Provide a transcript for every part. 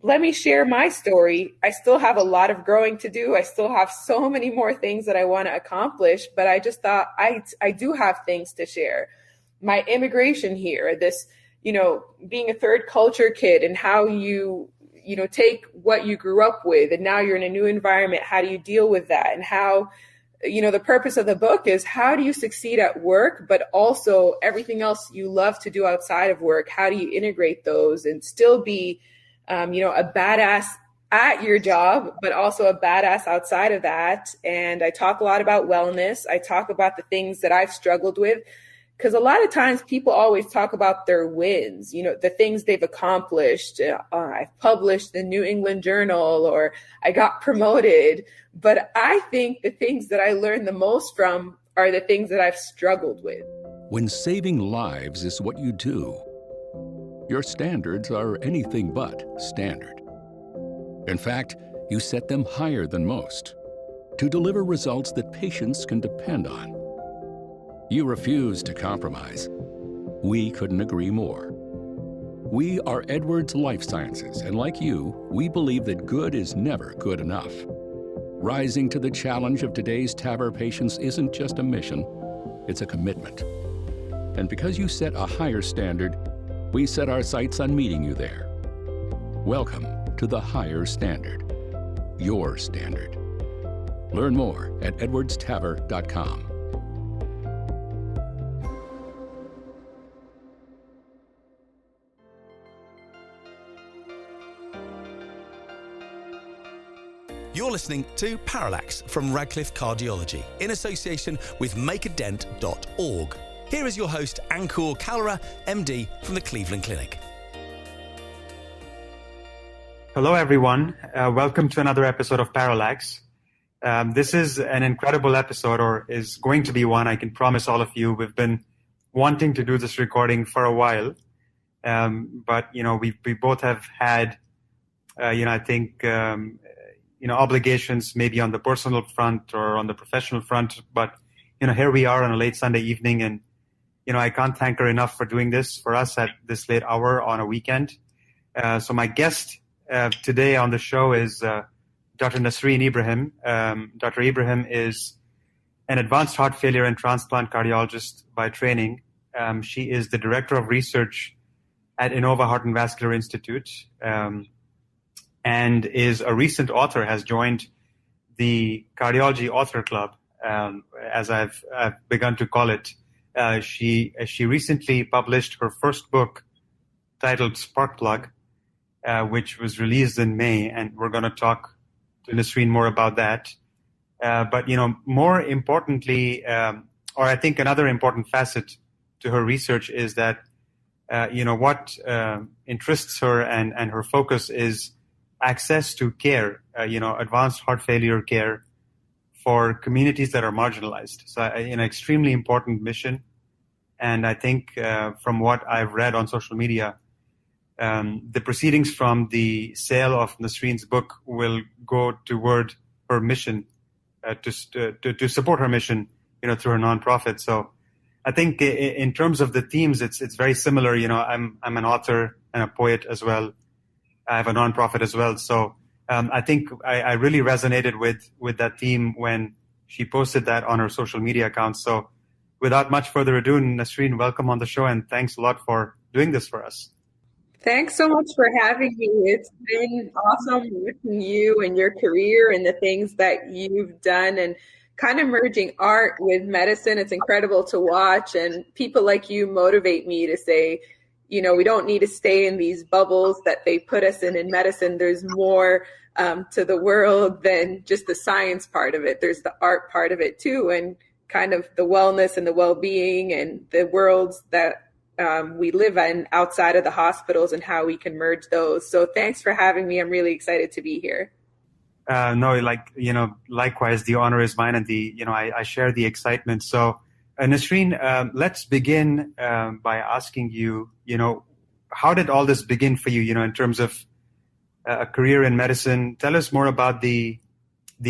let me share my story. I still have a lot of growing to do. I still have so many more things that I want to accomplish, but I just thought I do have things to share. My immigration here, this, being a third culture kid and how you take what you grew up with and now you're in a new environment. How do you deal with that? And how, the purpose of the book is how do you succeed at work, but also everything else you love to do outside of work? How do you integrate those and still be a badass at your job, but also a badass outside of that. And I talk a lot about wellness. I talk about the things that I've struggled with, because a lot of times people always talk about their wins, the things they've accomplished. I've published the New England Journal, or I got promoted. But I think the things that I learned the most from are the things that I've struggled with. When saving lives is what you do, your standards are anything but standard. In fact, you set them higher than most to deliver results that patients can depend on. You refuse to compromise. We couldn't agree more. We are Edwards Life Sciences, and like you, we believe that good is never good enough. Rising to the challenge of today's TAVR patients isn't just a mission, it's a commitment. And because you set a higher standard, we set our sights on meeting you there. Welcome to the higher standard, your standard. Learn more at edwardstavr.com. You're listening to Parallax from Radcliffe Cardiology in association with makeadent.org. Here is your host, Ankur Kalra, MD from the Cleveland Clinic. Hello, everyone. Welcome to another episode of Parallax. This is an incredible episode, or is going to be one, I can promise all of you. We've been wanting to do this recording for a while, but, we both have had, I think, obligations maybe on the personal front or on the professional front. But, here we are on a late Sunday evening, and I can't thank her enough for doing this for us at this late hour on a weekend. So my guest today on the show is Dr. Nasrien Ibrahim. Dr. Ibrahim is an advanced heart failure and transplant cardiologist by training. She is the director of research at Inova Heart and Vascular Institute, and is a recent author, has joined the Cardiology Author Club, as I've begun to call it. She recently published her first book titled Sparkplug, which was released in May, and we're going to talk to Nasrien more about that. But, more importantly, or I think another important facet to her research is that, what interests her and her focus is access to care, advanced heart failure care for communities that are marginalized. So, an extremely important mission. And I think from what I've read on social media, the proceedings from the sale of Nasrien's book will go toward her mission, to support her mission, through her nonprofit. So I think in terms of the themes, it's very similar. I'm an author and a poet as well. I have a nonprofit as well. So I think I really resonated with that theme when she posted that on her social media account. So without much further ado, Nasrien, welcome on the show, and thanks a lot for doing this for us. Thanks so much for having me. It's been awesome watching you and your career and the things that you've done, and kind of merging art with medicine. It's incredible to watch, and people like you motivate me to say, we don't need to stay in these bubbles that they put us in medicine. There's more to the world than just the science part of it. There's the art part of it too, and kind of the wellness and the well-being and the worlds that we live in outside of the hospitals and how we can merge those. So thanks for having me. I'm really excited to be here. Likewise, the honor is mine, and I share the excitement. So Nasrien, let's begin by asking you, how did all this begin for you, in terms of a career in medicine? Tell us more about the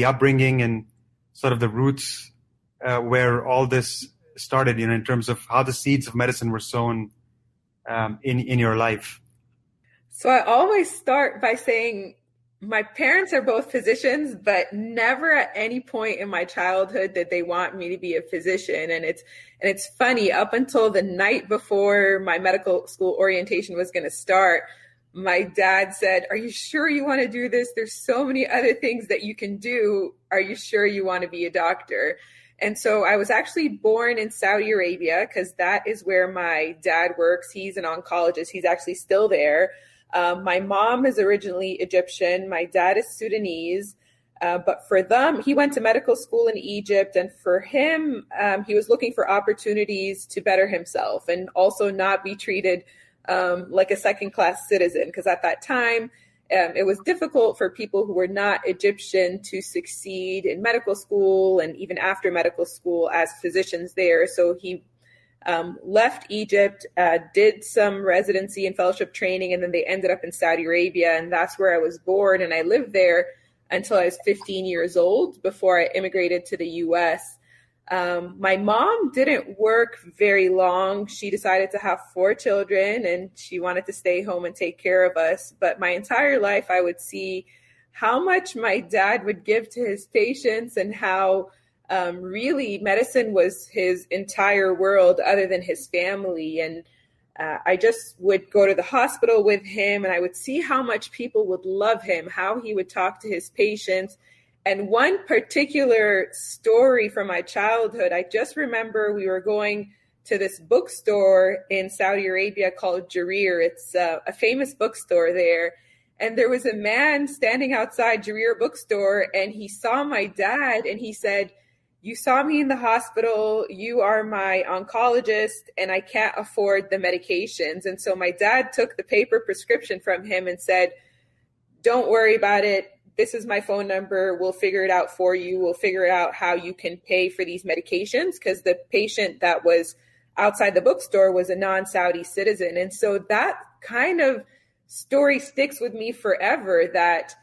upbringing and sort of the roots where all this started, in terms of how the seeds of medicine were sown in your life. So I always start by saying my parents are both physicians, but never at any point in my childhood did they want me to be a physician. And it's funny, up until the night before my medical school orientation was going to start, my dad said, "Are you sure you want to do this? There's so many other things that you can do. Are you sure you want to be a doctor?" And so I was actually born in Saudi Arabia because that is where my dad works. He's an oncologist. He's actually still there. My mom is originally Egyptian. My dad is Sudanese. But for them, he went to medical school in Egypt. And for him, he was looking for opportunities to better himself and also not be treated like a second-class citizen. Because at that time, it was difficult for people who were not Egyptian to succeed in medical school and even after medical school as physicians there. So he left Egypt, did some residency and fellowship training, and then they ended up in Saudi Arabia. And that's where I was born. And I lived there until I was 15 years old before I immigrated to the US. My mom didn't work very long. She decided to have 4 children and she wanted to stay home and take care of us. But my entire life, I would see how much my dad would give to his patients and how really medicine was his entire world other than his family. And I just would go to the hospital with him and I would see how much people would love him, how he would talk to his patients. And one particular story from my childhood, I just remember we were going to this bookstore in Saudi Arabia called Jarir. It's a famous bookstore there. And there was a man standing outside Jarir bookstore and he saw my dad and he said, "You saw me in the hospital, you are my oncologist, and I can't afford the medications." And so my dad took the paper prescription from him and said, "Don't worry about it. This is my phone number. We'll figure it out for you. We'll figure out how you can pay for these medications," because the patient that was outside the bookstore was a non-Saudi citizen. And so that kind of story sticks with me forever, that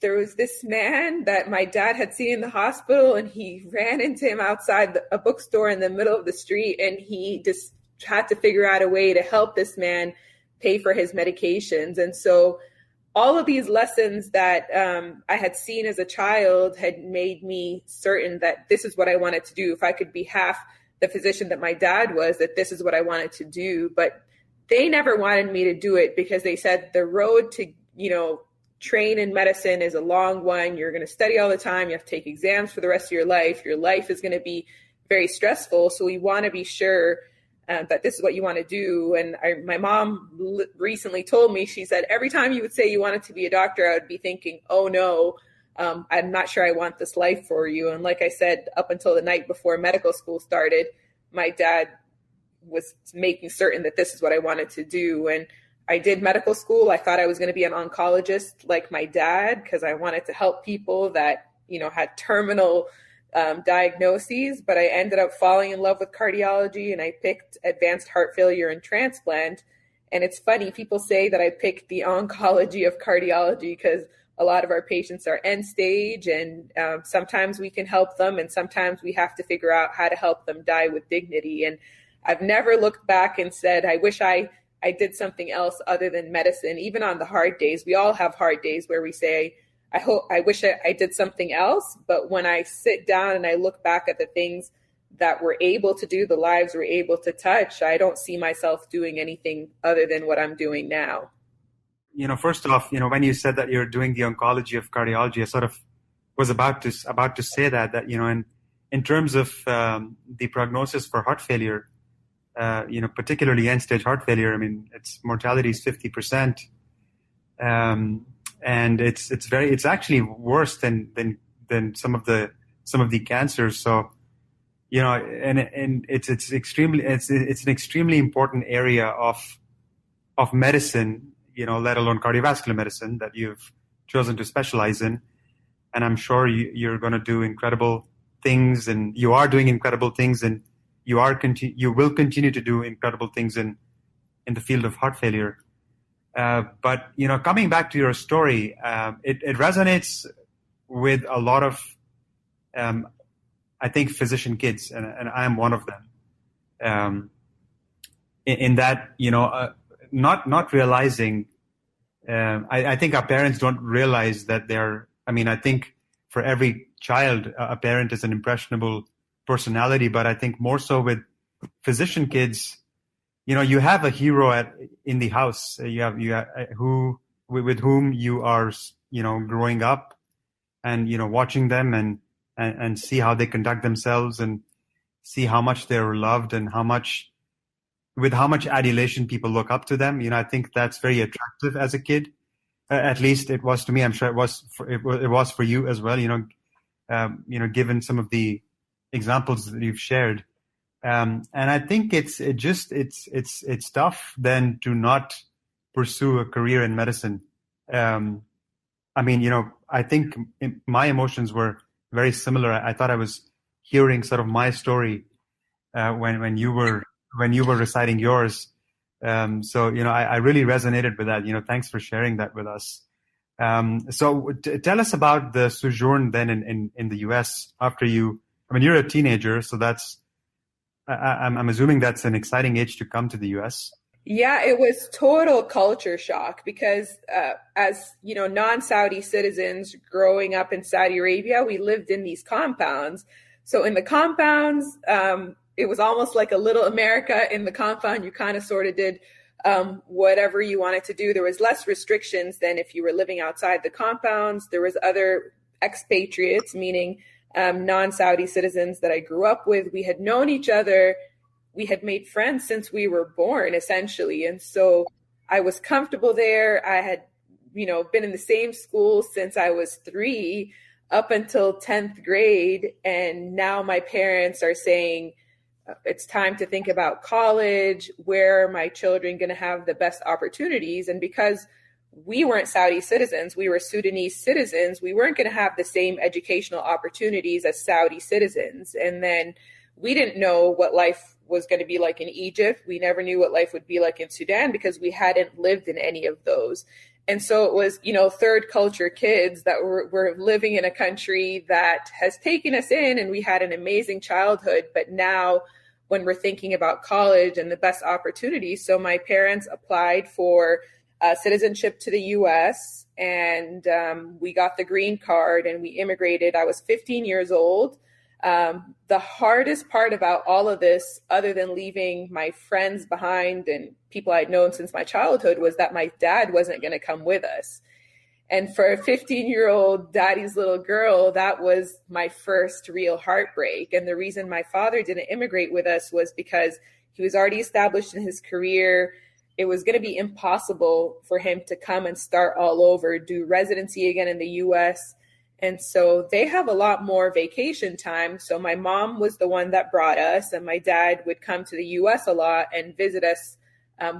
there was this man that my dad had seen in the hospital and he ran into him outside a bookstore in the middle of the street, and he just had to figure out a way to help this man pay for his medications. And so all of these lessons that I had seen as a child had made me certain that this is what I wanted to do. If I could be half the physician that my dad was, that this is what I wanted to do. But they never wanted me to do it because they said the road to, train in medicine is a long one. You're going to study all the time. You have to take exams for the rest of your life. Your life is going to be very stressful. So we want to be sure that this is what you want to do. And my mom recently told me, she said, every time you would say you wanted to be a doctor, I would be thinking, oh no, I'm not sure I want this life for you. And like I said, up until the night before medical school started, my dad was making certain that this is what I wanted to do. And I did medical school. I thought I was going to be an oncologist like my dad because I wanted to help people that, had terminal diagnoses, but I ended up falling in love with cardiology and I picked advanced heart failure and transplant. And it's funny, people say that I picked the oncology of cardiology because a lot of our patients are end stage and sometimes we can help them and sometimes we have to figure out how to help them die with dignity. And I've never looked back and said, I wish I did something else other than medicine. Even on the hard days, we all have hard days where we say, I wish I did something else. But when I sit down and I look back at the things that we're able to do, the lives we're able to touch, I don't see myself doing anything other than what I'm doing now. First off, when you said that you're doing the oncology of cardiology, I sort of was about to say that in terms of the prognosis for heart failure, particularly end-stage heart failure, its mortality is 50%, and it's actually worse than some of the cancers. So, and it's an extremely important area of medicine, let alone cardiovascular medicine that you've chosen to specialize in. And I'm sure you're going to do incredible things, and you are doing incredible things, and you will continue to do incredible things in the field of heart failure. But coming back to your story, it resonates with a lot of, I think, physician kids, and I am one of them. In that, not realizing I think our parents don't realize that I think for every child, a parent is an impressionable personality, but I think more so with physician kids, you have a hero in the house. You have with whom you are, growing up, and watching them and see how they conduct themselves and see how much they're loved and with how much adulation people look up to them. I think that's very attractive as a kid. At least it was to me. I'm sure it was for you as well. Given some of the examples that you've shared, and I think it's tough then to not pursue a career in medicine. I think my emotions were very similar. I thought I was hearing sort of my story when you were reciting yours. I really resonated with that. Thanks for sharing that with us. So tell us about the sojourn then in the U.S. after you're a teenager, so I'm assuming that's an exciting age to come to the U.S. Yeah, it was total culture shock because as non-Saudi citizens growing up in Saudi Arabia, we lived in these compounds. So in the compounds, it was almost like a little America. In the compound, you kind of sort of did whatever you wanted to do. There was less restrictions than if you were living outside the compounds. There was other expatriates, meaning non-Saudi citizens that I grew up with. We had known each other. We had made friends since we were born, essentially. And so I was comfortable there. I had, been in the same school since I was 3 up until 10th grade. And now my parents are saying, it's time to think about college. Where are my children going to have the best opportunities? And because we weren't Saudi citizens, we were Sudanese citizens, we weren't going to have the same educational opportunities as Saudi citizens. And then we didn't know what life was going to be like in Egypt. We never knew what life would be like in Sudan because we hadn't lived in any of those. And so it was, third culture kids that were living in a country that has taken us in, and we had an amazing childhood. But now when we're thinking about college and the best opportunities, so my parents applied for citizenship to the U.S. and we got the green card and we immigrated. I was 15 years old. The hardest part about all of this, other than leaving my friends behind and people I'd known since my childhood, was that my dad wasn't going to come with us. And for a 15-year-old daddy's little girl, that was my first real heartbreak. And the reason my father didn't immigrate with us was because he was already established in his career. It was going to be impossible for him to come and start all over, do residency again in the U.S., and so they have a lot more vacation time. So my mom was the one that brought us, and my dad would come to the U.S. a lot and visit us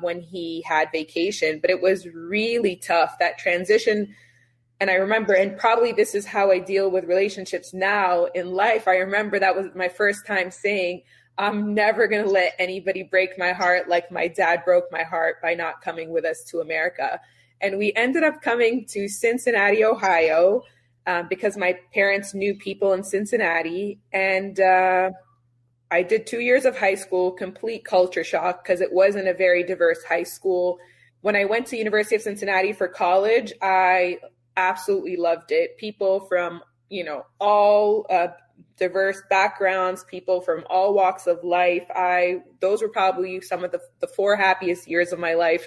when he had vacation. But it was really tough, that transition. And I remember, and probably this is how I deal with relationships now in life, I remember that was my first time saying, I'm never going to let anybody break my heart like my dad broke my heart by not coming with us to America. And we ended up coming to Cincinnati, Ohio, because my parents knew people in Cincinnati. And I did 2 years of high school, complete culture shock, because it wasn't a very diverse high school. When I went to University of Cincinnati for college, I absolutely loved it. People from, all diverse backgrounds, people from all walks of life. Those were probably some of the 4 happiest years of my life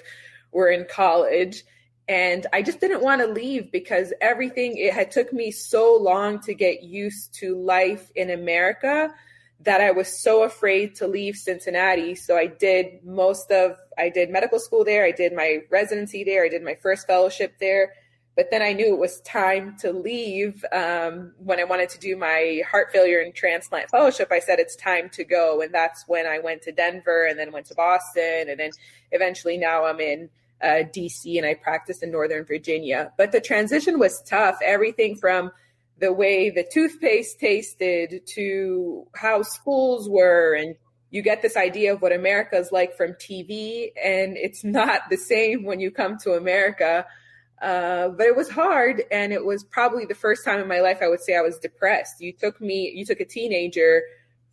were in college. And I just didn't want to leave because it had took me so long to get used to life in America that I was so afraid to leave Cincinnati. So I did medical school there. I did my residency there. I did my first fellowship there. But then I knew it was time to leave. When I wanted to do my heart failure and transplant fellowship, I said, it's time to go. And that's when I went to Denver and then went to Boston. And then eventually now I'm in DC, and I practice in Northern Virginia. But the transition was tough. Everything from the way the toothpaste tasted to how schools were. And you get this idea of what America is like from TV, and it's not the same when you come to America. But it was hard. And it was probably the first time in my life I would say I was depressed. You took a teenager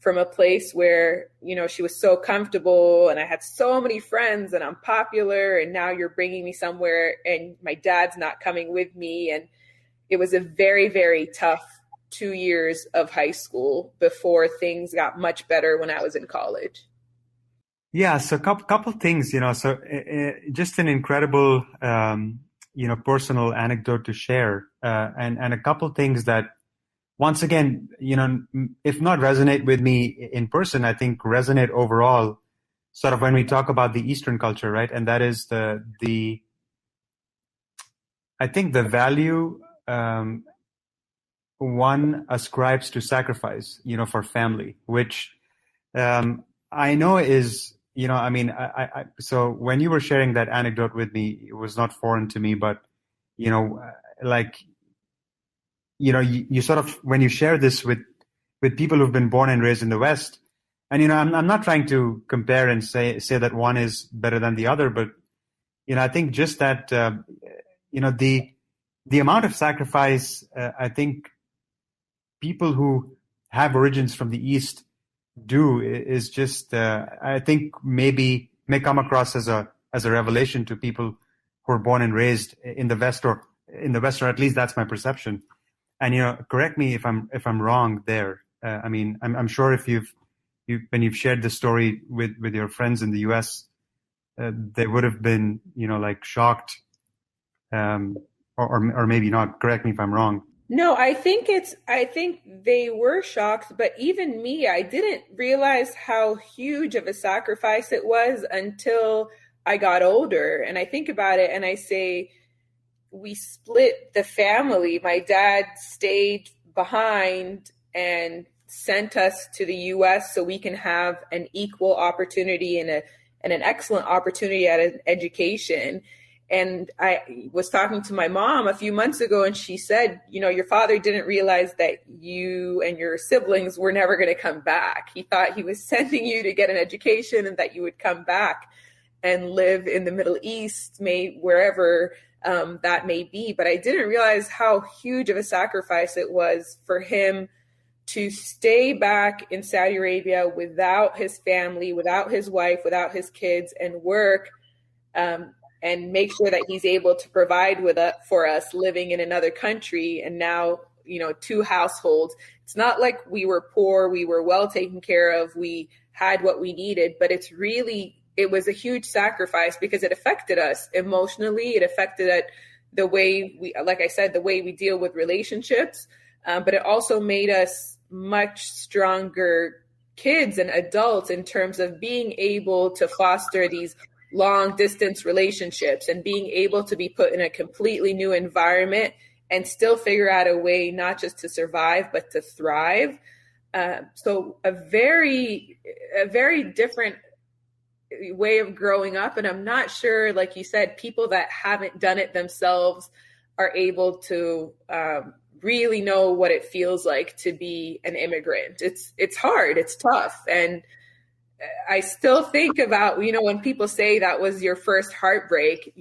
from a place where, she was so comfortable and I had so many friends and I'm popular, and now you're bringing me somewhere and my dad's not coming with me. And it was a very, very tough 2 years of high school before things got much better when I was in college. Yeah, so couple things, so just an incredible, personal anecdote to share, and a couple things that, once again, if not resonate with me in person, I think resonate overall, sort of when we talk about the Eastern culture, right? And that is I think the value one ascribes to sacrifice, for family, which I know is, so when you were sharing that anecdote with me, it was not foreign to me, but, you sort of, when you share this with people who've been born and raised in the West, and, I'm not trying to compare and say that one is better than the other, but, I think just that, the amount of sacrifice, I think people who have origins from the East do is just, I think may come across as a revelation to people who are born and raised in the West, or at least that's my perception. And correct me if I'm wrong there. I'm sure if when you've shared this story with your friends in the U.S., they would have been shocked, or maybe not. Correct me if I'm wrong. No, I think they were shocked, but even me, I didn't realize how huge of a sacrifice it was until I got older. And I think about it and I say, we split the family. My dad stayed behind and sent us to the US so we can have an equal opportunity and an excellent opportunity at an education. And I was talking to my mom a few months ago, and she said, your father didn't realize that you and your siblings were never going to come back. He thought he was sending you to get an education and that you would come back and live in the Middle East, wherever that may be. But I didn't realize how huge of a sacrifice it was for him to stay back in Saudi Arabia without his family, without his wife, without his kids, and work, and make sure that he's able to provide for us living in another country. And now, 2 households. It's not like we were poor, we were well taken care of, we had what we needed, but it was a huge sacrifice because it affected us emotionally. It affected the way the way we deal with relationships. But it also made us much stronger kids and adults in terms of being able to foster these long distance relationships and being able to be put in a completely new environment and still figure out a way not just to survive, but to thrive. So a very different way of growing up. And I'm not sure, like you said, people that haven't done it themselves are able to really know what it feels like to be an immigrant. It's hard, it's tough. And I still think about, when people say that was your first heartbreak,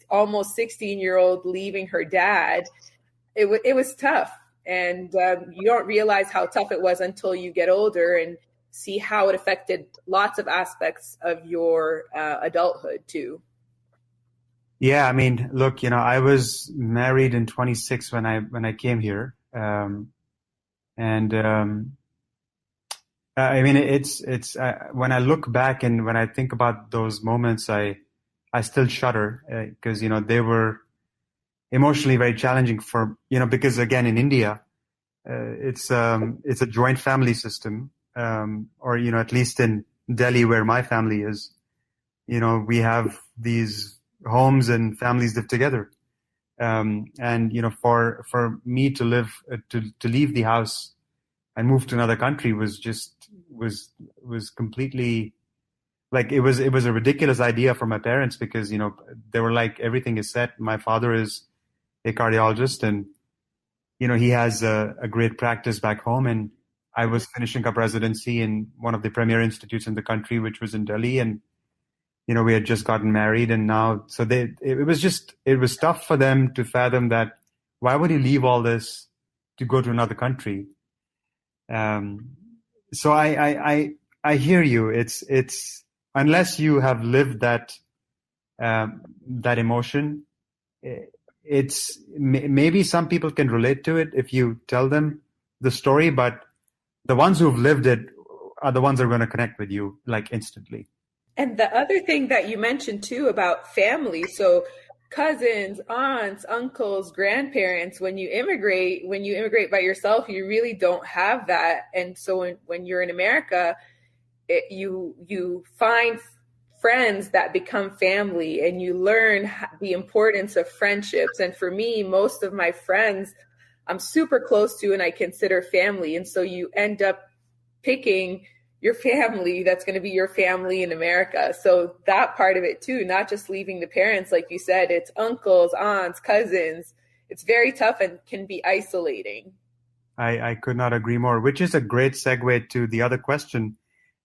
almost 16-year-old leaving her dad, it was tough. And you don't realize how tough it was until you get older and see how it affected lots of aspects of your adulthood too. Yeah, look, I was married in 26 when I came here, it's when I look back and when I think about those moments, I still shudder because they were emotionally very challenging because again in India, it's a joint family system, or at least in Delhi where my family is, we have these homes and families live together, and for me to leave the house and move to another country was completely it was a ridiculous idea for my parents because they were like, everything is set. My father is a cardiologist and he has a great practice back home, and I was finishing up residency in one of the premier institutes in the country, which was in Delhi, and we had just gotten married, and now it was tough for them to fathom that why would you leave all this to go to another country. So I hear you. It's unless you have lived that emotion, it's maybe some people can relate to it if you tell them the story, but the ones who've lived it are the ones that are going to connect with you like instantly. And the other thing that you mentioned too about family, so cousins, aunts, uncles, grandparents, when you immigrate by yourself, you really don't have that. And so when you're in America, you find friends that become family, and you learn the importance of friendships. And for me, most of my friends I'm super close to and I consider family. And so you end up picking your family that's going to be your family in America. So that part of it too, not just leaving the parents, like you said, it's uncles, aunts, cousins. It's very tough and can be isolating. I could not agree more, which is a great segue to the other question.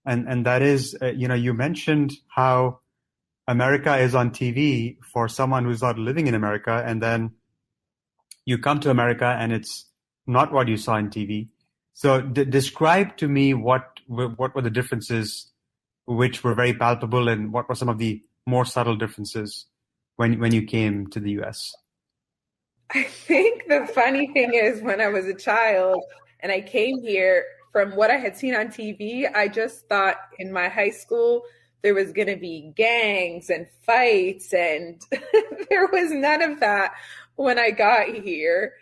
And that is, you mentioned how America is on TV for someone who's not living in America, and then you come to America and it's not what you saw in TV. So describe to me what were the differences which were very palpable, and what were some of the more subtle differences when you came to the US? I think the funny thing is, when I was a child and I came here, from what I had seen on TV, I just thought in my high school there was going to be gangs and fights, and there was none of that when I got here.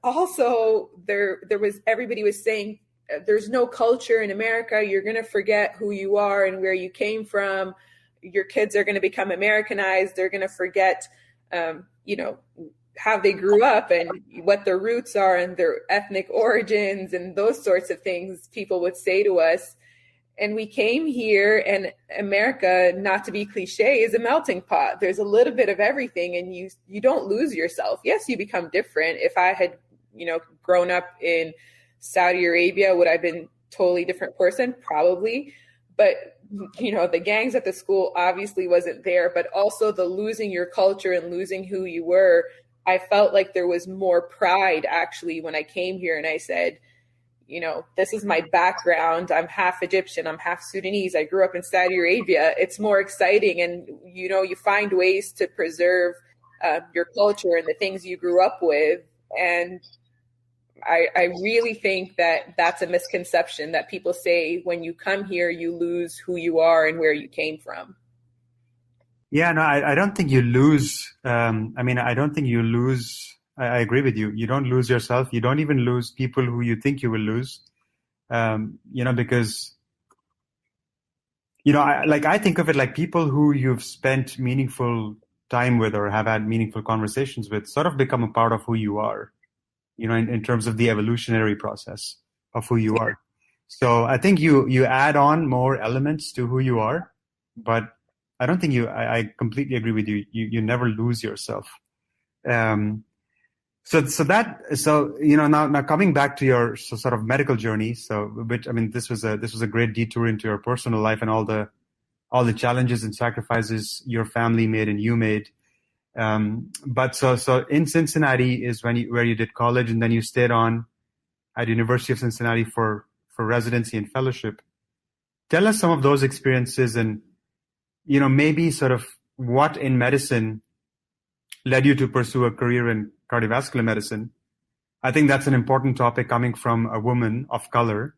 Also, there was, everybody was saying there's no culture in America. You're going to forget who you are and where you came from. Your kids are going to become Americanized. They're going to forget, how they grew up and what their roots are and their ethnic origins and those sorts of things people would say to us. And we came here, and America, not to be cliche, is a melting pot. There's a little bit of everything, and you don't lose yourself. Yes, you become different. If I had, grown up in Saudi Arabia, would I have been a totally different person? Probably. But the gangs at the school obviously wasn't there, but also the losing your culture and losing who you were. I felt like there was more pride actually when I came here, and I said, this is my background. I'm half Egyptian. I'm half Sudanese. I grew up in Saudi Arabia. It's more exciting. And, you find ways to preserve your culture and the things you grew up with. And I really think that that's a misconception that people say when you come here, you lose who you are and where you came from. Yeah, no, I don't think you lose. I don't think you lose. I agree with you. You don't lose yourself. You don't even lose people who you think you will lose. Because, I think of it like people who you've spent meaningful time with or have had meaningful conversations with sort of become a part of who you are, in terms of the evolutionary process of who you are. So I think you add on more elements to who you are, but I don't think I completely agree with you. You never lose yourself. Now coming back to your sort of medical journey. This was a great detour into your personal life and all the challenges and sacrifices your family made and you made. But in Cincinnati is where you did college, and then you stayed on at University of Cincinnati for residency and fellowship. Tell us some of those experiences, and maybe sort of what in medicine led you to pursue a career in cardiovascular medicine. I think that's an important topic coming from a woman of color,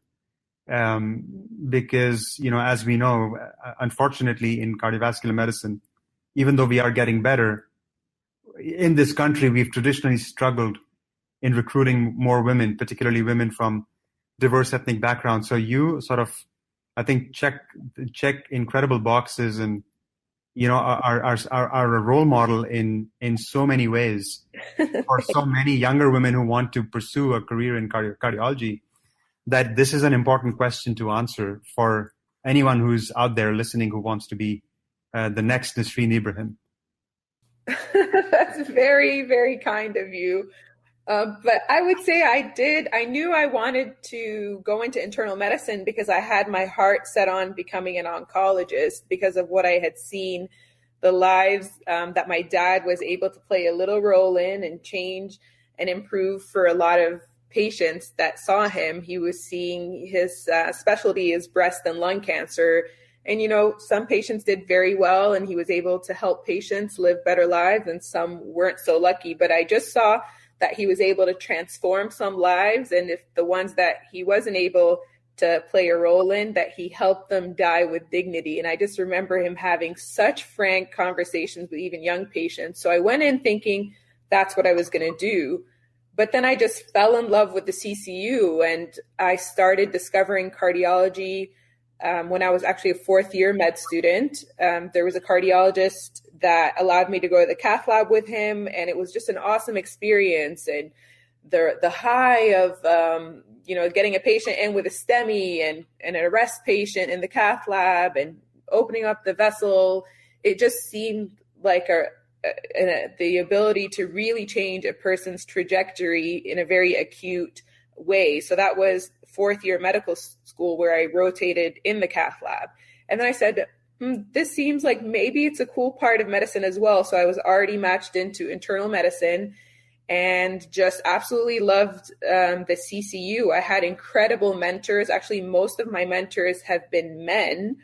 because, as we know, unfortunately in cardiovascular medicine, even though we are getting better, in this country, we've traditionally struggled in recruiting more women, particularly women from diverse ethnic backgrounds. So you sort of, I think, check incredible boxes, and are a role model in so many ways for so many younger women who want to pursue a career in cardiology, that this is an important question to answer for anyone who's out there listening who wants to be the next Nasrien Ibrahim. That's very, very kind of you. But I would say I knew I wanted to go into internal medicine because I had my heart set on becoming an oncologist because of what I had seen, the lives that my dad was able to play a little role in and change and improve for a lot of patients that saw him. He was seeing his specialty is breast and lung cancer. And, some patients did very well, and he was able to help patients live better lives, and some weren't so lucky. But I just saw that he was able to transform some lives. And if the ones that he wasn't able to play a role in, that he helped them die with dignity. And I just remember him having such frank conversations with even young patients. So I went in thinking that's what I was going to do. But then I just fell in love with the CCU, and I started discovering cardiology when I was actually a fourth year med student. There was a cardiologist that allowed me to go to the cath lab with him, and it was just an awesome experience. And the high of, getting a patient in with a STEMI and an arrest patient in the cath lab and opening up the vessel, it just seemed like the ability to really change a person's trajectory in a very acute way. So that was fourth year medical school where I rotated in the cath lab. And then I said, this seems like maybe it's a cool part of medicine as well. So I was already matched into internal medicine and just absolutely loved the CCU. I had incredible mentors. Actually, most of my mentors have been men.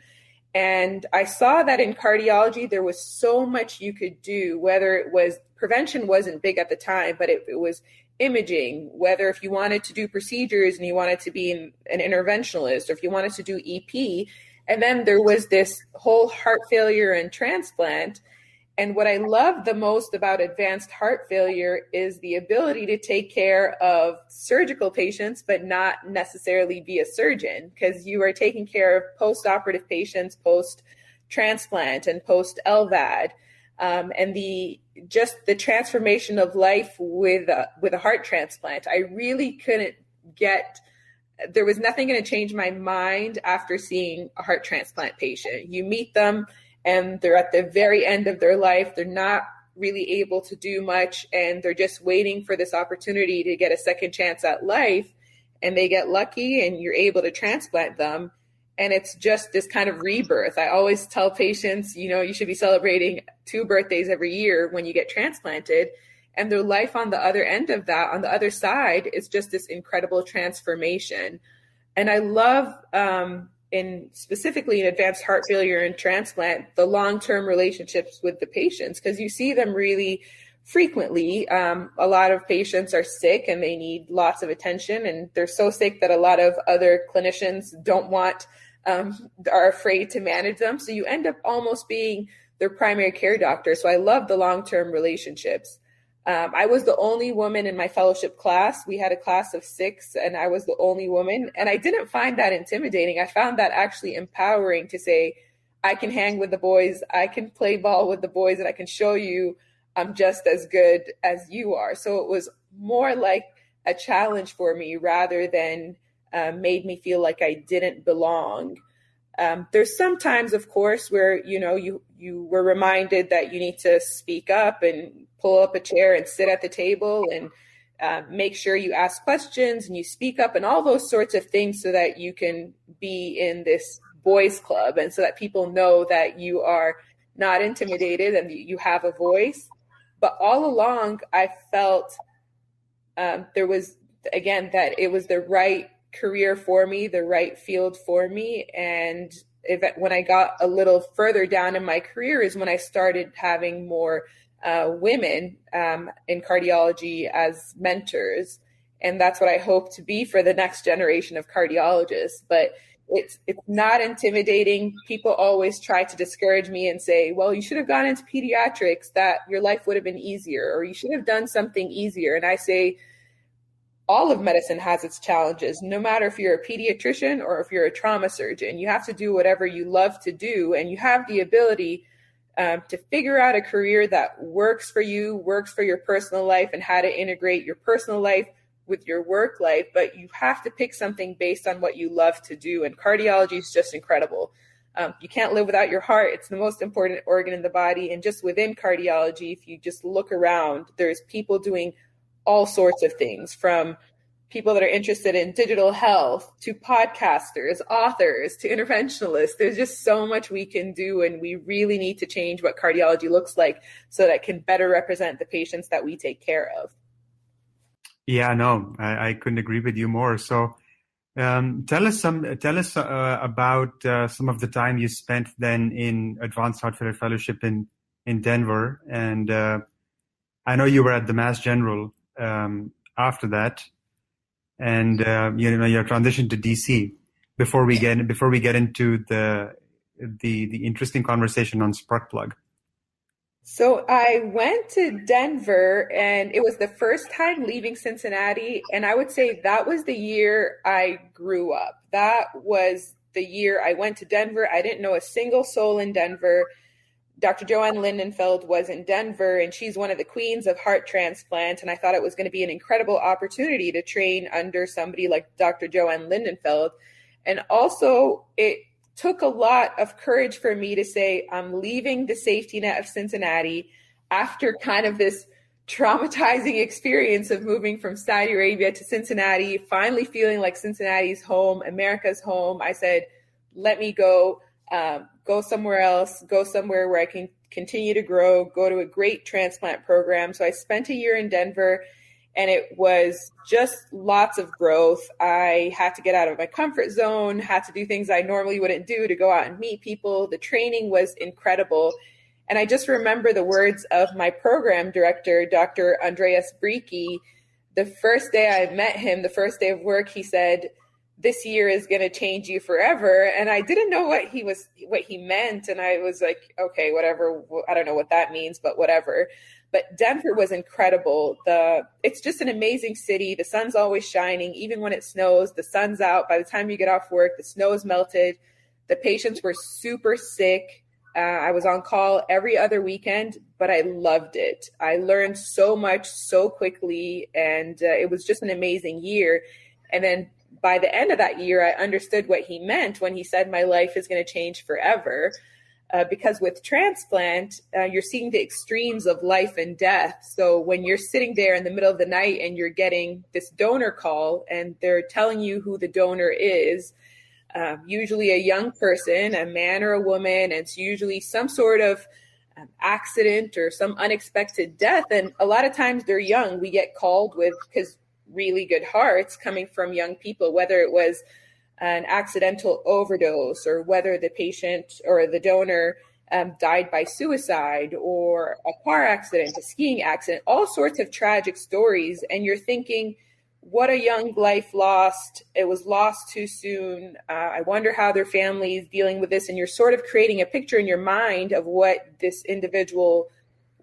And I saw that in cardiology, there was so much you could do, whether it was prevention wasn't big at the time, but it was imaging, whether if you wanted to do procedures and you wanted to be an interventionalist, or if you wanted to do EP. And then there was this whole heart failure and transplant. And what I love the most about advanced heart failure is the ability to take care of surgical patients, but not necessarily be a surgeon, because you are taking care of post-operative patients, post-transplant and post-LVAD. And the transformation of life with a heart transplant, I really couldn't there was nothing going to change my mind after seeing a heart transplant patient. You meet them and they're at the very end of their life. They're not really able to do much, and they're just waiting for this opportunity to get a second chance at life, and they get lucky and you're able to transplant them. And it's just this kind of rebirth. I always tell patients, you should be celebrating 2 birthdays every year when you get transplanted. And their life on the other end of that, on the other side, is just this incredible transformation. And I love, specifically in advanced heart failure and transplant, the long-term relationships with the patients, because you see them really frequently. A lot of patients are sick and they need lots of attention, and they're so sick that a lot of other clinicians are afraid to manage them. So you end up almost being their primary care doctor. So I love the long-term relationships. I was the only woman in my fellowship class. We had a class of 6 and I was the only woman. And I didn't find that intimidating. I found that actually empowering to say, I can hang with the boys, I can play ball with the boys, and I can show you I'm just as good as you are. So it was more like a challenge for me rather than made me feel like I didn't belong. There's sometimes, of course, where, you were reminded that you need to speak up and pull up a chair and sit at the table and make sure you ask questions and you speak up and all those sorts of things so that you can be in this boys club and so that people know that you are not intimidated and you have a voice. But all along, I felt there was, again, that it was the right career for me, the right field for me. And when I got a little further down in my career is when I started having more women in cardiology as mentors. And that's what I hope to be for the next generation of cardiologists. But it's not intimidating. People always try to discourage me and say, well, you should have gone into pediatrics, that your life would have been easier, or you should have done something easier. And I say, all of medicine has its challenges, no matter if you're a pediatrician or if you're a trauma surgeon. You have to do whatever you love to do, and you have the ability to figure out a career that works for you, works for your personal life, and how to integrate your personal life with your work life. But you have to pick something based on what you love to do, and cardiology is just incredible. You can't live without your heart. It's the most important organ in the body, and just within cardiology, if you just look around, there's people doing all sorts of things, from people that are interested in digital health to podcasters, authors, to interventionalists. There's just so much we can do, and we really need to change what cardiology looks like so that it can better represent the patients that we take care of. Yeah, no, I couldn't agree with you more. So, tell us about some of the time you spent then in Advanced Heart Failure Fellowship in Denver, and I know you were at the Mass General after that, and your transition to DC. Before we get into the interesting conversation on Sparkplug. So I went to Denver, and it was the first time leaving Cincinnati. And I would say that was the year I grew up. That was the year I went to Denver. I didn't know a single soul in Denver. Dr. Joanne Lindenfeld was in Denver, and she's one of the queens of heart transplant. And I thought it was going to be an incredible opportunity to train under somebody like Dr. Joanne Lindenfeld. And also, it took a lot of courage for me to say, I'm leaving the safety net of Cincinnati after kind of this traumatizing experience of moving from Saudi Arabia to Cincinnati, finally feeling like Cincinnati's home, America's home. I said, let me go somewhere else, go somewhere where I can continue to grow, go to a great transplant program. So I spent a year in Denver, and it was just lots of growth. I had to get out of my comfort zone, had to do things I normally wouldn't do to go out and meet people. The training was incredible. And I just remember the words of my program director, Dr. Andreas Brieke. The first day I met him, the first day of work, he said, "This year is going to change you forever." And I didn't know what he meant. And I was like, okay, whatever. I don't know what that means, but whatever. But Denver was incredible. It's just an amazing city. The sun's always shining. Even when it snows, the sun's out. By the time you get off work, the snow's melted. The patients were super sick. I was on call every other weekend, but I loved it. I learned so much so quickly, and it was just an amazing year. And then by the end of that year, I understood what he meant when he said my life is going to change forever. Because with transplant, you're seeing the extremes of life and death. So when you're sitting there in the middle of the night and you're getting this donor call and they're telling you who the donor is, usually a young person, a man or a woman, and it's usually some sort of accident or some unexpected death. And a lot of times they're young. We get called with really good hearts coming from young people, whether it was an accidental overdose or whether the patient or the donor died by suicide or a car accident, a skiing accident, all sorts of tragic stories. And you're thinking, what a young life lost. It was lost too soon. I wonder how their family is dealing with this. And you're sort of creating a picture in your mind of what this individual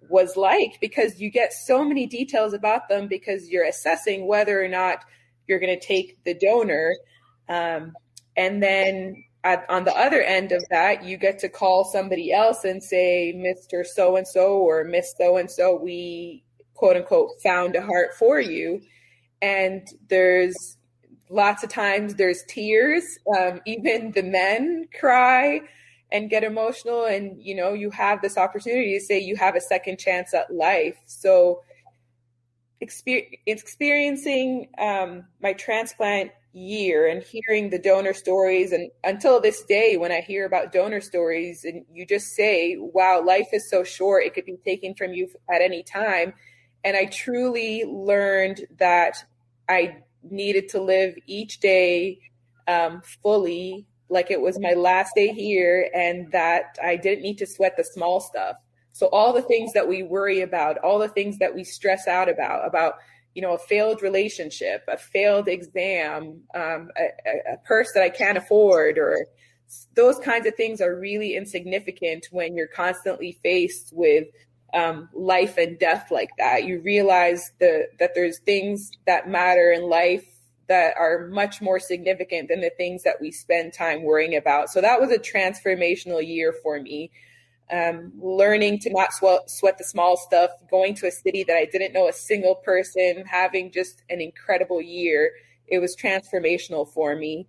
was like, because you get so many details about them because you're assessing whether or not you're going to take the donor. And then on the other end of that, you get to call somebody else and say, Mr. So-and-so or Miss So-and-so, we quote unquote found a heart for you. And there's lots of times there's tears. Even the men cry and get emotional. And, you have this opportunity to say you have a second chance at life. So experiencing my transplant year and hearing the donor stories, and until this day when I hear about donor stories, and you just say, wow, life is so short, it could be taken from you at any time. And I truly learned that I needed to live each day fully like it was my last day here, and that I didn't need to sweat the small stuff. So all the things that we worry about, all the things that we stress out about, a failed relationship, a failed exam, a purse that I can't afford, or those kinds of things are really insignificant when you're constantly faced with life and death like that. You realize that there's things that matter in life that are much more significant than the things that we spend time worrying about. So that was a transformational year for me. Learning to not sweat the small stuff, going to a city that I didn't know a single person, having just an incredible year. It was transformational for me.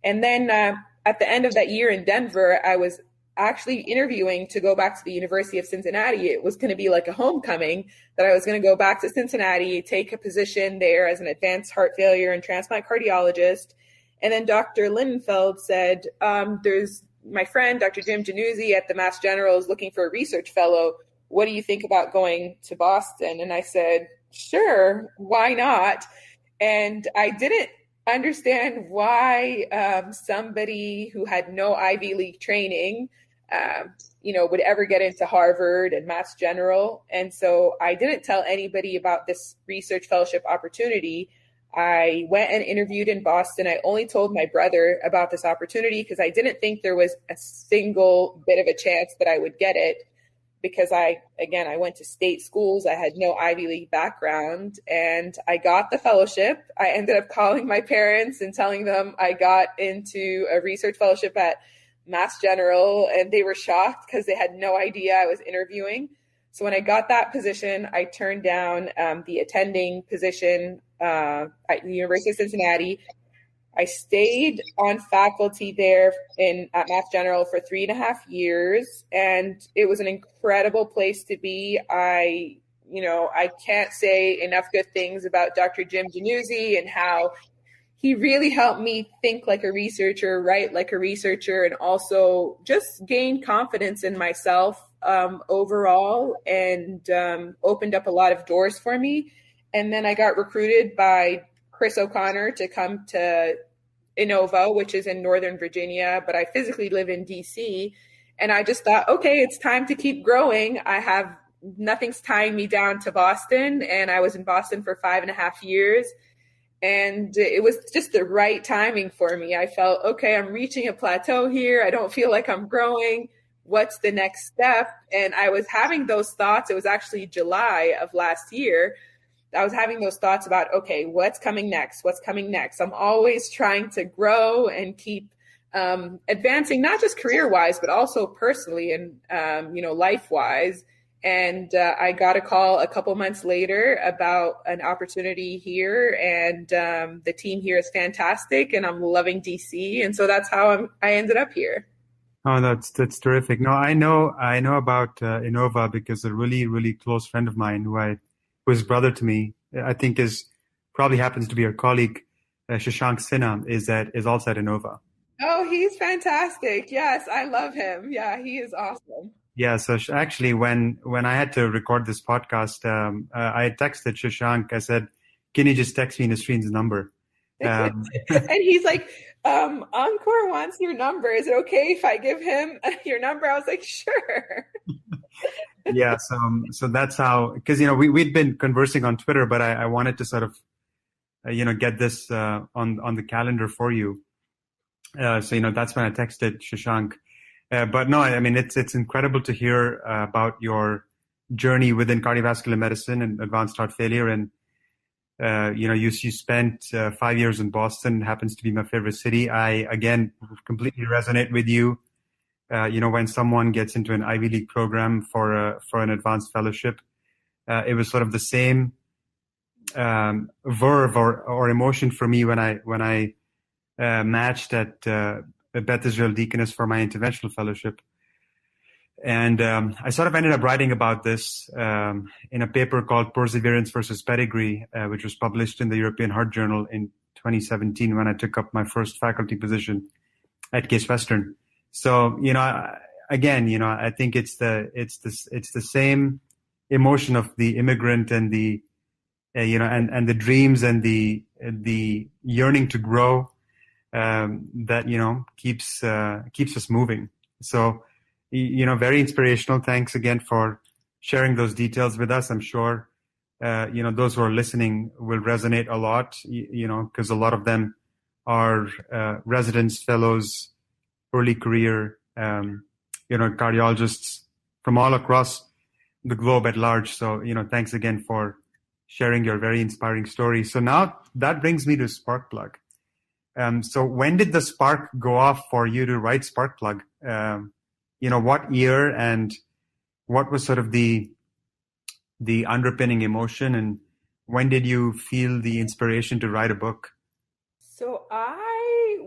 And then at the end of that year in Denver, I was actually interviewing to go back to the University of Cincinnati. It was going to be like a homecoming, that I was going to go back to Cincinnati, take a position there as an advanced heart failure and transplant cardiologist. And then Dr. Lindenfeld said, there's my friend, Dr. Jim Januzzi at the Mass General is looking for a research fellow. What do you think about going to Boston? And I said, Sure, why not? And I didn't understand why somebody who had no Ivy League training, would ever get into Harvard and Mass General. And so I didn't tell anybody about this research fellowship opportunity. I went and interviewed in Boston. I only told my brother about this opportunity because I didn't think there was a single bit of a chance that I would get it, because I went to state schools. I had no Ivy League background, and I got the fellowship. I ended up calling my parents and telling them I got into a research fellowship at Mass General, and they were shocked because they had no idea I was interviewing. So when I got that position, I turned down the attending position at the University of Cincinnati. I stayed on faculty there at Mass General for 3.5 years, and it was an incredible place to be. I can't say enough good things about Dr. Jim Januzzi and how he really helped me think like a researcher, write like a researcher, and also just gain confidence in myself overall, and opened up a lot of doors for me. And then I got recruited by Chris O'Connor to come to Inova, which is in Northern Virginia, but I physically live in DC. And I just thought, okay, it's time to keep growing. Nothing's tying me down to Boston. And I was in Boston for 5.5 years. And it was just the right timing for me. I felt, okay, I'm reaching a plateau here. I don't feel like I'm growing. What's the next step? And I was having those thoughts. It was actually July of last year. I was having those thoughts about, okay, what's coming next? What's coming next? I'm always trying to grow and keep advancing, not just career-wise, but also personally and, life-wise. And I got a call a couple months later about an opportunity here, and the team here is fantastic, and I'm loving DC. And so that's how I ended up here. Oh, that's terrific. No, I know about Inova because a really, really close friend of mine who is brother to me, I think probably happens to be your colleague, Shashank Sinha, is also at Inova. Oh, he's fantastic. Yes, I love him. Yeah, he is awesome. Yeah, so actually when I had to record this podcast, I texted Shashank. I said, can you just text me Nasreen's number? And he's like, Ankur wants your number. Is it okay if I give him your number? I was like, sure. Yeah, so that's how, because we'd been conversing on Twitter, but I wanted to sort of get this on the calendar for you. So that's when I texted Shashank. But no, I mean it's incredible to hear about your journey within cardiovascular medicine and advanced heart failure, and you spent 5 years in Boston. Happens to be my favorite city. I again completely resonate with you. When someone gets into an Ivy League program for an advanced fellowship, it was sort of the same verve or emotion for me when I matched at Beth Israel Deaconess for my interventional fellowship. And I sort of ended up writing about this in a paper called Perseverance versus Pedigree, which was published in the European Heart Journal in 2017 when I took up my first faculty position at Case Western. So, I think it's the same emotion of the immigrant and the, and the dreams and the yearning to grow, that, keeps us moving. So, very inspirational. Thanks again for sharing those details with us. I'm sure, those who are listening will resonate a lot, because a lot of them are residents, fellows, early career, cardiologists from all across the globe at large. So, thanks again for sharing your very inspiring story. So now that brings me to Sparkplug. So when did the spark go off for you to write Sparkplug? What year and what was sort of the underpinning emotion, and when did you feel the inspiration to write a book? So I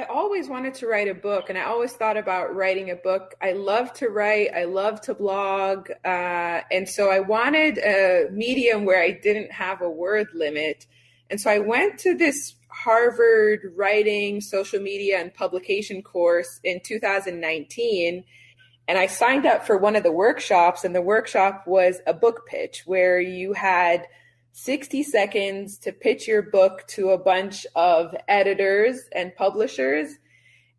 always wanted to write a book, and I always thought about writing a book. I love to write. I love to blog. And so I wanted a medium where I didn't have a word limit. And so I went to this Harvard writing, social media, and publication course in 2019. And I signed up for one of the workshops, and the workshop was a book pitch where you had 60 seconds to pitch your book to a bunch of editors and publishers,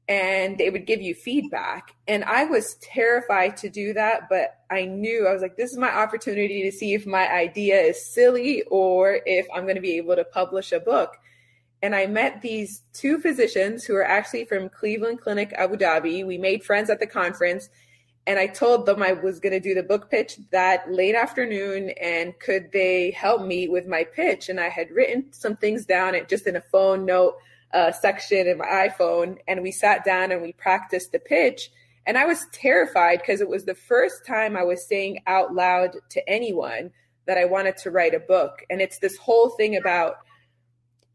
and they would give you feedback. And I was terrified to do that, but I was like, this is my opportunity to see if my idea is silly or if I'm going to be able to publish a book. And I met these two physicians who are actually from Cleveland Clinic, Abu Dhabi. We made friends at the conference, and I told them I was going to do the book pitch that late afternoon, and could they help me with my pitch? And I had written some things down just in a phone note section in my iPhone, and we sat down and we practiced the pitch. And I was terrified because it was the first time I was saying out loud to anyone that I wanted to write a book. And it's this whole thing about,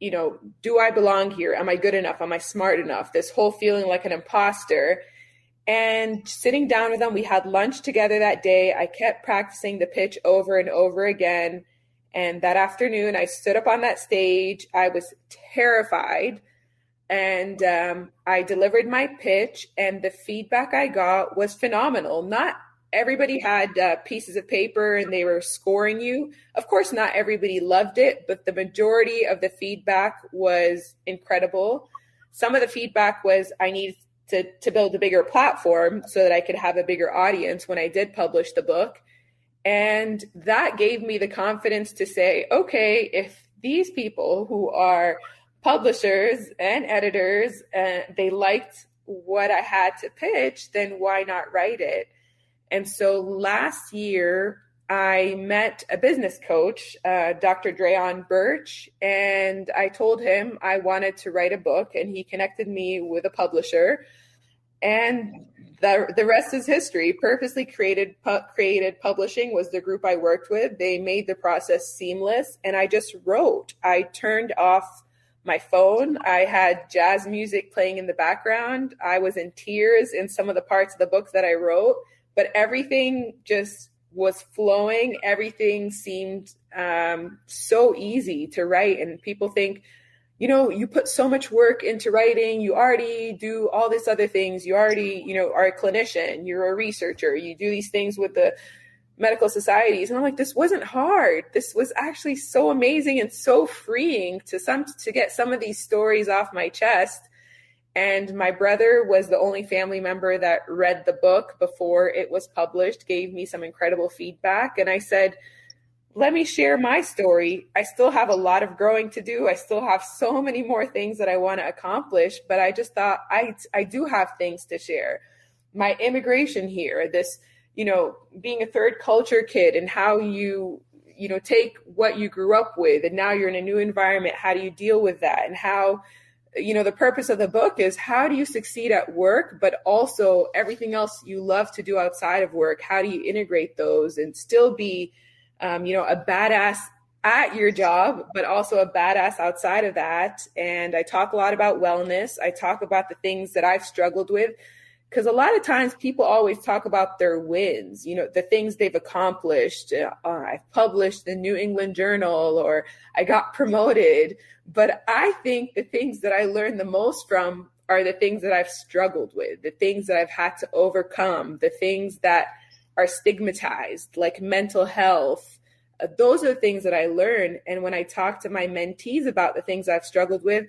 do I belong here? Am I good enough? Am I smart enough? This whole feeling like an imposter. And sitting down with them, we had lunch together that day. I kept practicing the pitch over and over again. And that afternoon, I stood up on that stage. I was terrified. And I delivered my pitch, and the feedback I got was phenomenal. Not everybody had pieces of paper and they were scoring you. Of course, not everybody loved it, but the majority of the feedback was incredible. Some of the feedback was I needed to build a bigger platform so that I could have a bigger audience when I did publish the book. And that gave me the confidence to say, okay, if these people who are publishers and editors, they liked what I had to pitch, then why not write it? And so last year, I met a business coach, Dr. Dreon Birch, and I told him I wanted to write a book, and he connected me with a publisher. And the rest is history. Purposely Created Publishing was the group I worked with. They made the process seamless, and I just wrote. I turned off my phone. I had jazz music playing in the background. I was in tears in some of the parts of the book that I wrote, but everything just was flowing. Everything seemed so easy to write. And people think, you put so much work into writing. You already do all these other things. You already, are a clinician. You're a researcher. You do these things with the medical societies. And I'm like, this wasn't hard. This was actually so amazing and so freeing to get some of these stories off my chest. And my brother was the only family member that read the book before it was published, gave me some incredible feedback. And I said, let me share my story. I still have a lot of growing to do. I still have so many more things that I want to accomplish, but I just thought I do have things to share. My immigration here, this, being a third culture kid, and how you take what you grew up with and now you're in a new environment. How do you deal with that? And how, the purpose of the book is how do you succeed at work, but also everything else you love to do outside of work? How do you integrate those and still be a badass at your job, but also a badass outside of that? And I talk a lot about wellness. I talk about the things that I've struggled with, because a lot of times people always talk about their wins, the things they've accomplished. I've published the New England Journal, or I got promoted. But I think the things that I learned the most from are the things that I've struggled with, the things that I've had to overcome, the things that are stigmatized, like mental health. Those are the things that I learned. And when I talk to my mentees about the things I've struggled with,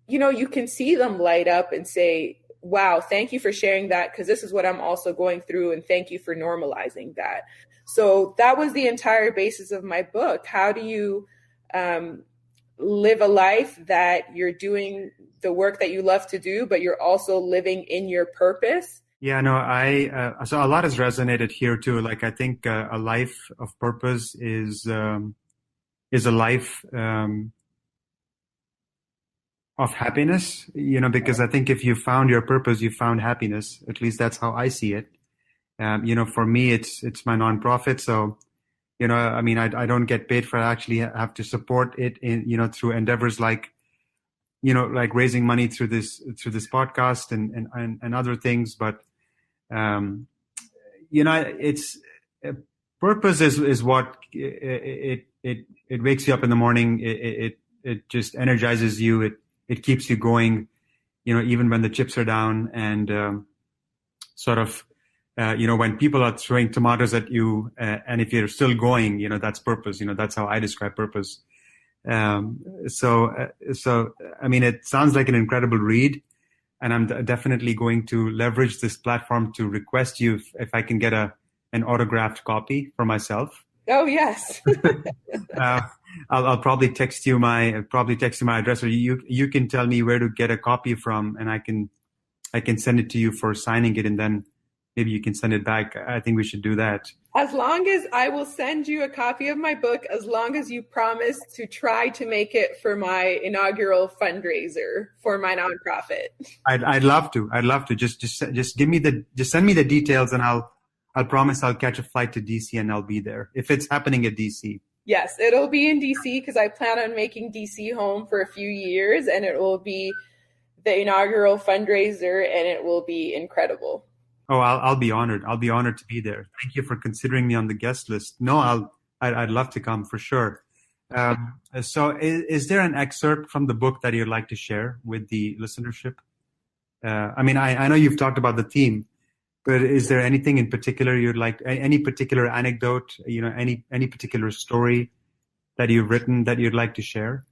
you can see them light up and say, wow, thank you for sharing that, because this is what I'm also going through, and thank you for normalizing that. So that was the entire basis of my book. How do you live a life that you're doing the work that you love to do, but you're also living in your purpose? Yeah, no, so a lot has resonated here too. Like, I think a life of purpose is a life of happiness, because I think if you found your purpose, you found happiness. At least that's how I see it. For me, it's my nonprofit. So, I don't get paid for it. I actually have to support it in, through endeavors like raising money through this podcast and other things. But, it's purpose is what it wakes you up in the morning. It just energizes you. It keeps you going, even when the chips are down, and when people are throwing tomatoes at you, and if you're still going, that's purpose. That's how I describe purpose. So I mean, it sounds like an incredible read, and I'm definitely going to leverage this platform to request you if I can get an autographed copy for myself. Oh, yes. I'll probably text you my address, or you can tell me where to get a copy from, and I can send it to you for signing it, and then maybe you can send it back. I think we should do that. As long as I will send you a copy of my book, as long as you promise to try to make it for my inaugural fundraiser for my nonprofit. I'd love to. Just send me the details, and I'll promise I'll catch a flight to DC and I'll be there if it's happening at DC. Yes, it'll be in DC because I plan on making DC home for a few years, and it will be the inaugural fundraiser, and it will be incredible. Oh, I'll be honored. I'll be honored to be there. Thank you for considering me on the guest list. No, I'd love to come for sure. So is there an excerpt from the book that you'd like to share with the listenership? I mean, I know you've talked about the theme, but is there anything in particular you'd like, any particular anecdote, any particular story that you've written that you'd like to share?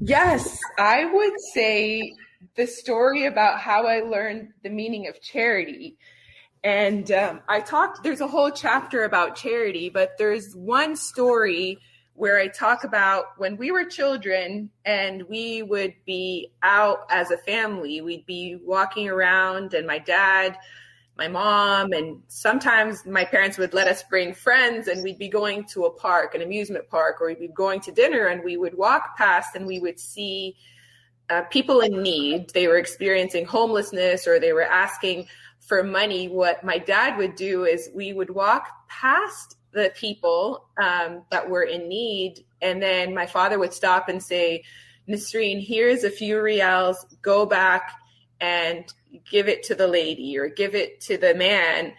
Yes, I would say the story about how I learned the meaning of charity. And there's a whole chapter about charity, but there's one story where I talk about when we were children and we would be out as a family. We'd be walking around, and my dad, my mom, and sometimes my parents would let us bring friends, and we'd be going to a park, an amusement park, or we'd be going to dinner, and we would walk past and we would see people in need. They were experiencing homelessness, or they were asking for money. What my dad would do is we would walk past the people that were in need, and then my father would stop and say, Nasrien, here's a few rials, go back and give it to the lady or give it to the man.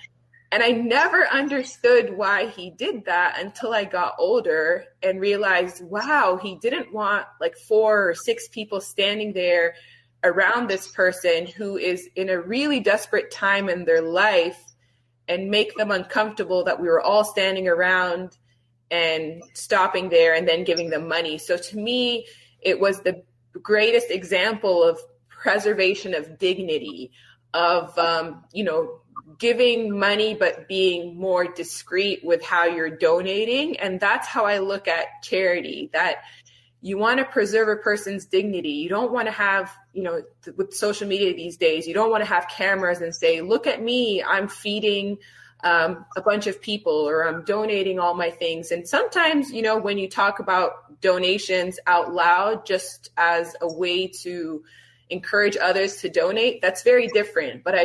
And I never understood why he did that until I got older and realized, wow, he didn't want like 4 or 6 people standing there around this person who is in a really desperate time in their life and make them uncomfortable that we were all standing around and stopping there and then giving them money. So to me, it was the greatest example of preservation of dignity, of, giving money, but being more discreet with how you're donating. And that's how I look at charity, that you want to preserve a person's dignity. You don't want to have, with social media these days, you don't want to have cameras and say, look at me, I'm feeding a bunch of people, or I'm donating all my things. And sometimes, when you talk about donations out loud, just as a way to encourage others to donate, that's very different. But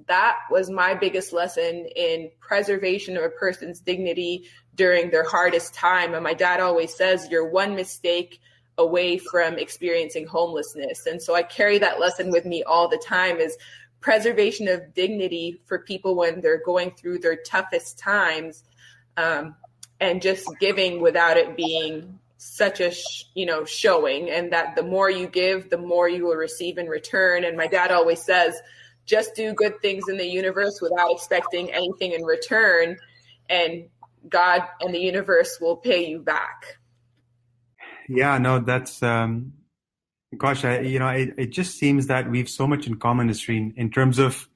that was my biggest lesson in preservation of a person's dignity during their hardest time. And my dad always says, you're one mistake away from experiencing homelessness. And so I carry that lesson with me all the time, is preservation of dignity for people when they're going through their toughest times, and just giving without it being such a, showing, and that the more you give, the more you will receive in return. And my dad always says, just do good things in the universe without expecting anything in return, and God and the universe will pay you back. Yeah, no, that's, it just seems that we've so much in common, Nasrien, in terms of,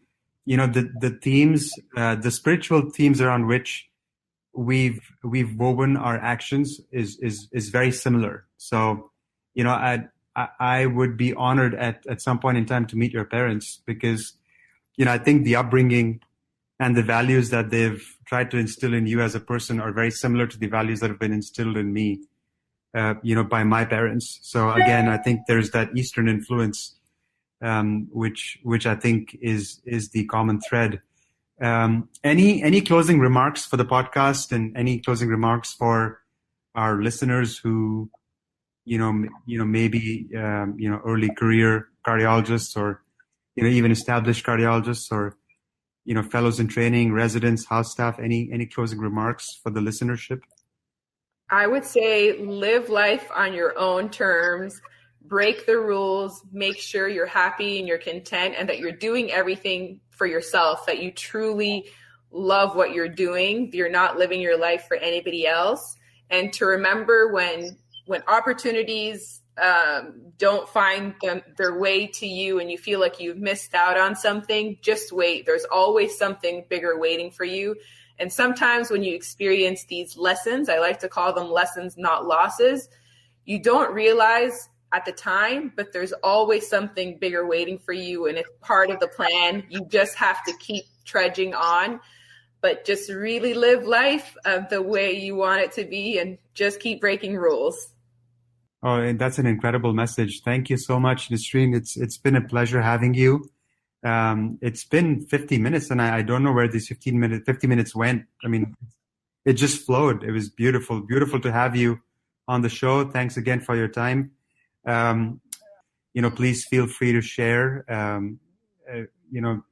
the themes, the spiritual themes around which we've woven our actions is very similar. So, I would be honored at some point in time to meet your parents, because, I think the upbringing and the values that they've tried to instill in you as a person are very similar to the values that have been instilled in me, by my parents. So again, I think there's that Eastern influence, which I think is the common thread. Any closing remarks for the podcast, and any closing remarks for our listeners who, maybe, early career cardiologists, or, even established cardiologists, or, fellows in training, residents, house staff, any closing remarks for the listenership? I would say live life on your own terms, break the rules, make sure you're happy and you're content and that you're doing everything for yourself, that you truly love what you're doing. You're not living your life for anybody else. And to remember when opportunities don't find their way to you and you feel like you've missed out on something, just wait. There's always something bigger waiting for you. And sometimes when you experience these lessons, I like to call them lessons, not losses, you don't realize at the time, but there's always something bigger waiting for you. And it's part of the plan. You just have to keep trudging on, but just really live life the way you want it to be and just keep breaking rules. Oh, and that's an incredible message. Thank you so much, Nasrien. It's been a pleasure having you. It's been 50 minutes and I don't know where these 50 minutes went. I mean, it just flowed. It was beautiful to have you on the show. Thanks again for your time. Please feel free to share,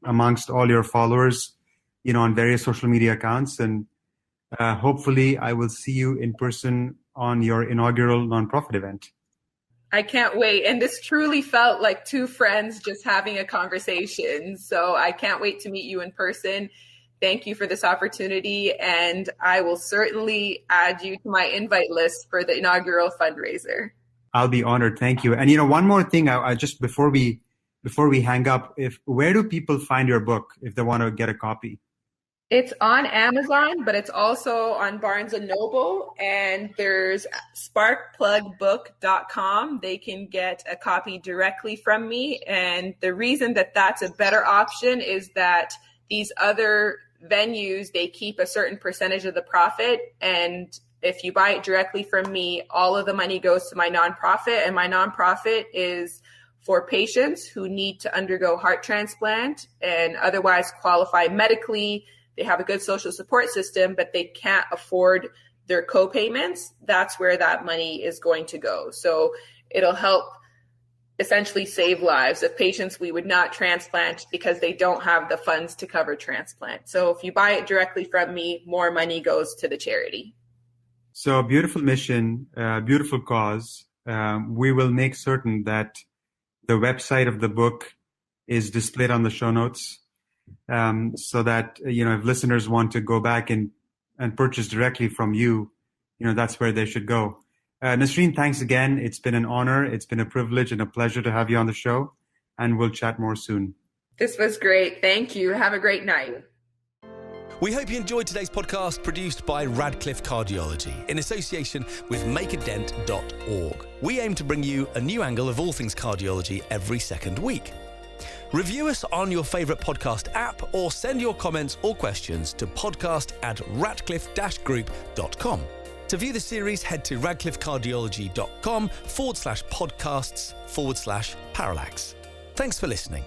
amongst all your followers, on various social media accounts. And hopefully I will see you in person on your inaugural nonprofit event. I can't wait. And this truly felt like two friends just having a conversation. So I can't wait to meet you in person. Thank you for this opportunity. And I will certainly add you to my invite list for the inaugural fundraiser. I'll be honored. Thank you. And one more thing, I just before we hang up, where do people find your book if they want to get a copy? It's on Amazon, but it's also on Barnes & Noble, and there's sparkplugbook.com. They can get a copy directly from me. And the reason that that's a better option is that these other venues, they keep a certain percentage of the profit. And if you buy it directly from me, all of the money goes to my nonprofit, and my nonprofit is for patients who need to undergo heart transplant and otherwise qualify medically. They have a good social support system, but they can't afford their co-payments. That's where that money is going to go. So it'll help essentially save lives of patients we would not transplant because they don't have the funds to cover transplant. So if you buy it directly from me, more money goes to the charity. So beautiful mission, beautiful cause. We will make certain that the website of the book is displayed on the show notes. So that, if listeners want to go back and purchase directly from you, that's where they should go. Nasrien, thanks again. It's been an honor. It's been a privilege and a pleasure to have you on the show, and we'll chat more soon. This was great. Thank you. Have a great night. We hope you enjoyed today's podcast, produced by Radcliffe Cardiology in association with makeadent.org. We aim to bring you a new angle of all things cardiology every second week. Review us on your favourite podcast app or send your comments or questions to podcast@radcliffe-group.com. To view the series, head to radcliffecardiology.com/podcasts/Parallax. Thanks for listening.